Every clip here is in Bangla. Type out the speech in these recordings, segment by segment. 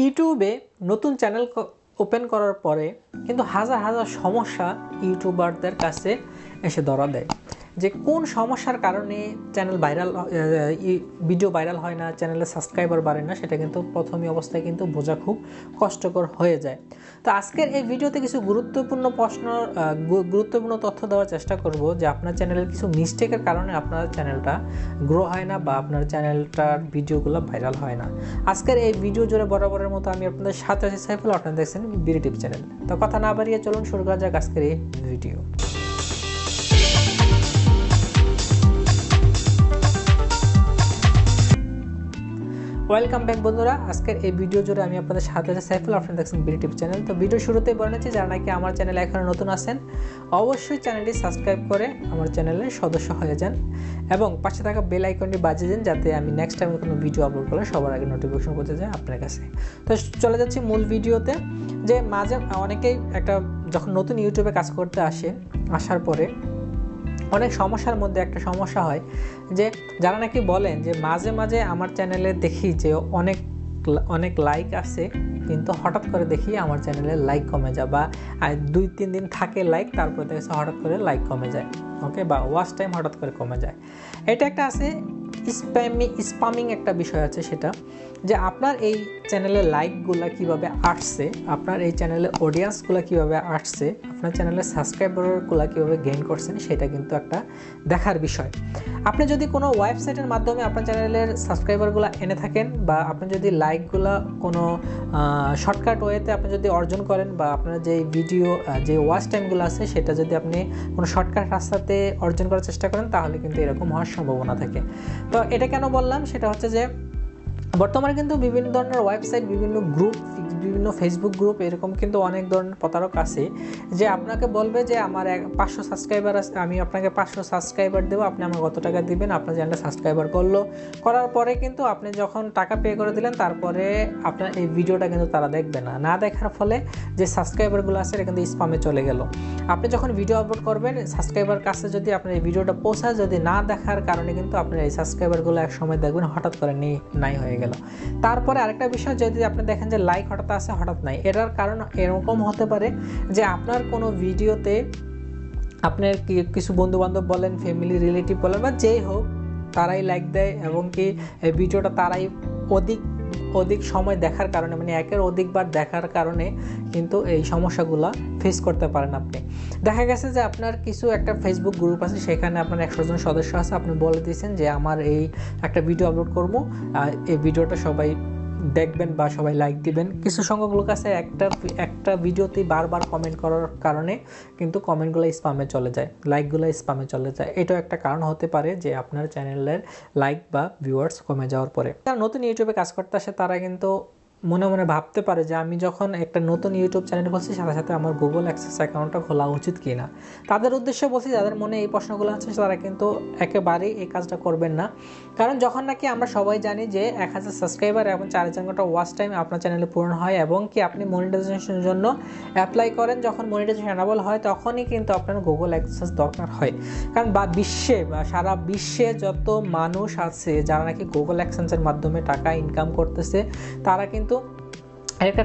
ইউটিউবে নতুন চ্যানেল ওপেন করার পরে কিন্তু হাজার হাজার সমস্যা ইউটিউবারদের কাছে এসে ধরা দেয় যে কোন সমস্যার কারণে চ্যানেল ভাইরাল ভিডিও ভাইরাল হয় না, চ্যানেলের সাবস্ক্রাইবার বাড়ে না, সেটা কিন্তু প্রথম অবস্থায় কিন্তু বোঝা খুব কষ্টকর হয়ে যায়। তো আজকের এই ভিডিওতে কিছু গুরুত্বপূর্ণ তথ্য দেওয়ার চেষ্টা করব যে আপনার চ্যানেলের কিছু মিস্টেকের কারণে আপনার চ্যানেলটা গ্রো হয় না বা আপনার চ্যানেলটার ভিডিওগুলো ভাইরাল হয় না। আজকের এই ভিডিও জুড়ে বরাবরের মতো আমি আপনাদের সাথে আছি সাইফুল, আপনারা দেখছেন bdtip চ্যানেল। তো কথা না বাড়িয়ে চলুন শুরু করা যাক আজকের এই ভিডিও। ওয়েলকাম ব্যাক বন্ধুরা, আজকের এই ভিডিও জুড়ে আমি আপনাদের সাথে আছি সাইফুল, আপনারা দেখছেন bdtip চ্যানেল। তো ভিডিও শুরুতেই বলে নিচ্ছি, যারা নাকি আমার চ্যানেলে এখনো নতুন আছেন অবশ্যই চ্যানেলটি সাবস্ক্রাইব করে আমার চ্যানেলের সদস্য হয়ে যান এবং পাশে থাকা বেল আইকনটি বাজিয়ে দিন যাতে আমি নেক্সট টাইম কোনো ভিডিও আপলোড করলে সবার আগে নোটিফিকেশন পৌঁছে যায় আপনার কাছে। তো চলে যাচ্ছি মূল ভিডিওতে। যে মাঝে অনেকেই যখন নতুন ইউটিউবে কাজ করতে আসার পরে অনেক সমস্যার মধ্যে একটা সমস্যা হয় যে যারা নাকি বলেন যে মাঝে মাঝে আমার চ্যানেলে দেখি যে অনেক লাইক আসে, কিন্তু হঠাৎ করে দেখি আমার চ্যানেলে লাইক কমে যায় বা 2-3 দিন থাকে লাইক, তারপর দেখছি হঠাৎ করে লাইক কমে যায়, ওকে, বা ওয়াচ টাইম হঠাৎ করে কমে যায়। এটা একটা আছে স্প্যামিং একটা বিষয় আছে, সেটা যে আপনার এই চ্যানেলের লাইকগুলো কীভাবে আসছে, আপনার এই চ্যানেলের অডিয়েন্সগুলো কীভাবে আসছে, আপনার চ্যানেলের সাবস্ক্রাইবারগুলো কীভাবে গেইন করছেন, সেটা কিন্তু একটা দেখার বিষয়। আপনি যদি কোনো ওয়েবসাইটের মাধ্যমে আপনার চ্যানেলের সাবস্ক্রাইবারগুলো এনে থাকেন বা আপনি যদি লাইকগুলো কোনো শর্টকাট ওয়েতে আপনি যদি অর্জন করেন বা আপনার যে ভিডিও যে ওয়াচ টাইমগুলো আছে সেটা যদি আপনি কোনো শর্টকাট রাস্তাতে অর্জন করার চেষ্টা করেন, তাহলে কিন্তু এরকম হওয়ার সম্ভাবনা থাকে। তো এটা কেন বললাম, সেটা হচ্ছে যে বর্তমানে কিন্তু বিভিন্ন ধরনের ওয়েবসাইট, বিভিন্ন ফেসবুক গ্রুপ, এরকম কিন্তু অনেক ধরনের প্রতারক আছে যে আপনাকে বলবে যে আমার 500 সাবস্ক্রাইবার আছে, আমি আপনাকে 500 সাবস্ক্রাইবার দেবো, আপনি আমার কত টাকা দিবেন। আপনার চ্যানেলটা সাবস্ক্রাইবার করার পরে কিন্তু আপনি যখন টাকা পে করে দিলেন, তারপরে আপনার এই ভিডিওটা কিন্তু তারা দেখবে না দেখার ফলে যে সাবস্ক্রাইবারগুলো আছে এটা কিন্তু স্প্যামে চলে গেল। আপনি যখন ভিডিও আপলোড করবেন, সাবস্ক্রাইবার কাছে যদি আপনার এই ভিডিওটা পৌঁছায়, যদি না দেখার কারণে কিন্তু আপনার এই সাবস্ক্রাইবারগুলো এক সময় দেখবেন হঠাৎ করে নাই হয়ে গেল। তারপরে আরেকটা বিষয়, যদি আপনি দেখেন যে লাইক হঠাৎ আসে হঠাৎ নাই, এটার কারণ এরকম হতে পারে যে আপনার কোনো ভিডিওতে আপনার কিছু বন্ধুবান্ধব বলেন, ফ্যামিলি রিলেটিভ বলেন বা যেই হোক, তারাই লাইক দেয় এবং কি এই ভিডিওটা তারাই অধিক সময় দেখার কারণে, মানে একের অধিকবার দেখার কারণে কিন্তু এই সমস্যাগুলো ফেস করতে পারেন আপনি। দেখা গেছে যে আপনার কিছু একটা ফেসবুক গ্রুপ আছে, সেখানে আপনার 100 জন সদস্য আছে, আপনি বলে দিয়েছেন যে আমার এই একটা ভিডিও আপলোড করবো, এই ভিডিওটা সবাই দেখবেন বা সবাই লাইক দিবেন। কিছু সংখ্যক লোক আছে একটা ভিডিওতেই বারবার কমেন্ট করার কারণে কিন্তু কমেন্টগুলো স্প্যামে চলে যায়, লাইকগুলো স্প্যামে চলে যায়। এটাও একটা কারণ হতে পারে যে আপনার চ্যানেলের লাইক বা ভিউয়ার্স কমে যাওয়ার পরে। যারা নতুন ইউটিউবে কাজ করতে আসে তারা কিন্তু মনে মনে ভাবতে পারে যে আমি যখন একটা নতুন ইউটিউব চ্যানেল খুলছি, সাথে সাথে আমার গুগল অ্যাক্সেস অ্যাকাউন্টটা খোলা উচিত কি না। তাদের উদ্দেশ্যে বলছি, যাদের মনে এই প্রশ্নগুলো আছে তারা কিন্তু একেবারেই এই কাজটা করবেন না। কারণ যখন নাকি আমরা সবাই জানি যে 1000 সাবস্ক্রাইবার এবং 4000 ঘন্টা ওয়াচ টাইম আপনার চ্যানেলে পূরণ হয় এবং কি আপনি মনিটাইজেশনের জন্য অ্যাপ্লাই করেন, যখন মনিটাইজেশন এনাবল হয় তখনই কিন্তু আপনার গুগল অ্যাক্সেস দরকার হয়। কারণ সারা বিশ্বে যত মানুষ আছে যারা নাকি গুগল অ্যাক্সেসের মাধ্যমে টাকা ইনকাম করতেছে, তারা কিন্তু একটা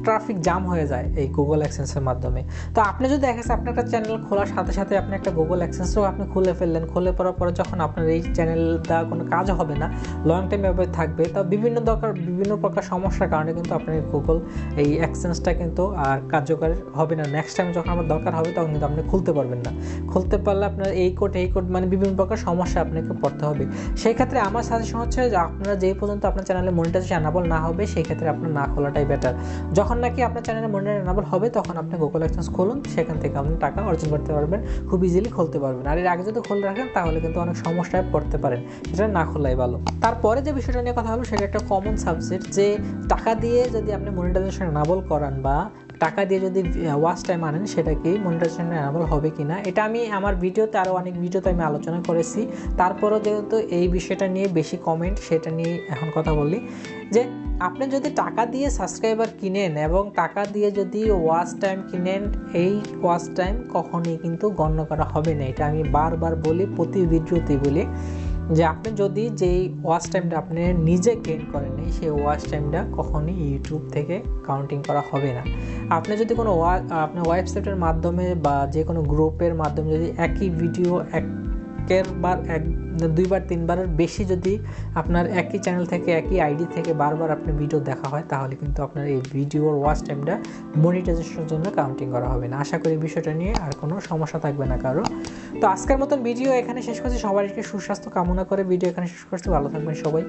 ট্রাফিক জাম হয়ে যায় এই গুগল অ্যাডসেন্সের মাধ্যমে। তো আপনি যদি দেখেছেন আপনার একটা চ্যানেল খোলার সাথে সাথে আপনি একটা গুগল অ্যাডসেন্সও আপনি খুলে ফেললেন, খুলে পড়ার পরে যখন আপনার এই চ্যানেলটা কোনো কাজ হবে না, লং টাইম এভাবে থাকবে, তা বিভিন্ন প্রকার সমস্যার কারণে কিন্তু আপনার গুগল এই অ্যাডসেন্সটা কিন্তু আর কার্যকর হবে না। নেক্সট টাইম যখন আমার দরকার হবে তখন কিন্তু আপনি খুলতে পারবেন না। খুলতে পারলে আপনার এই কোড মানে বিভিন্ন প্রকার সমস্যা আপনাকে পড়তে হবে। সেই ক্ষেত্রে আমার সাজেশন হচ্ছে যে আপনারা যেই পর্যন্ত আপনার চ্যানেলে মনিটাইজেশন এনাবল না হবে, সেই ক্ষেত্রে আপনার না খোলাটাই বেটার। যখন নাকি আপনার চ্যানেলে মনিটাইজেশন এনাবল হবে তখন আপনি গুগল অ্যাডসেন্স খুলুন, সেখান থেকে আপনি টাকা অর্জন করতে পারবেন, খুব ইজিলি খুলতে পারবেন। আর এর আগে যদি খুলে রাখেন তাহলে কিন্তু অনেক সমস্যায় পড়তে পারেন, সেটা না খোলাই ভালো। তারপরে যে বিষয়টা নিয়ে কথা হলো সেটা একটা কমন সাবজেক্ট, যে টাকা দিয়ে যদি আপনি মনিটাইজেশন এনাবল করান বা টাকা দিয়ে যদি ওয়াচ টাইম আনেন, সেটা কি মনিটাইজেশন এনাবল হবে কি না। এটা আমি আমার ভিডিওতে আরও অনেক ভিডিওতে আমি আলোচনা করেছি। তারপরও যেহেতু এই বিষয়টা নিয়ে বেশি কমেন্ট, সেটা নিয়ে এখন কথা বলি যে আপনি যদি টাকা দিয়ে সাবস্ক্রাইবার কিনেন এবং টাকা দিয়ে যদি ওয়াচ টাইম কিনেন, এই ওয়াচ টাইম কখনোই কিন্তু গণ্য করা হবে না। এটা আমি বারবার বলি, প্রতি ভিডিওতেই বলি যে আপনি যদি যেই ওয়াচ টাইমটা আপনি নিজে গেইন করেন নাই সেই ওয়াচ টাইমটা কখনোই ইউটিউব থেকে কাউন্টিং করা হবে না। আপনি যদি কোনো আপনার ওয়েবসাইটের মাধ্যমে বা যে কোনো গ্রুপের মাধ্যমে যদি একই ভিডিও দুইবার তিনবারের বেশি যদি আপনার একই চ্যানেল থেকে একই আইডি থেকে বারবার আপনি ভিডিও দেখা হয়, তাহলে কিন্তু আপনার এই ভিডিওর ওয়াচ টাইমটা মনিটাইজেশনের জন্য কাউন্টিং করা হবে না। আশা করি বিষয়টা নিয়ে আর কোনো সমস্যা থাকবে না কারো। তো আজকের মতন ভিডিও এখানে শেষ করছি। সবাইকে সুস্বাস্থ্য কামনা করে ভিডিও এখানে শেষ করছি। ভালো থাকবেন সবাই।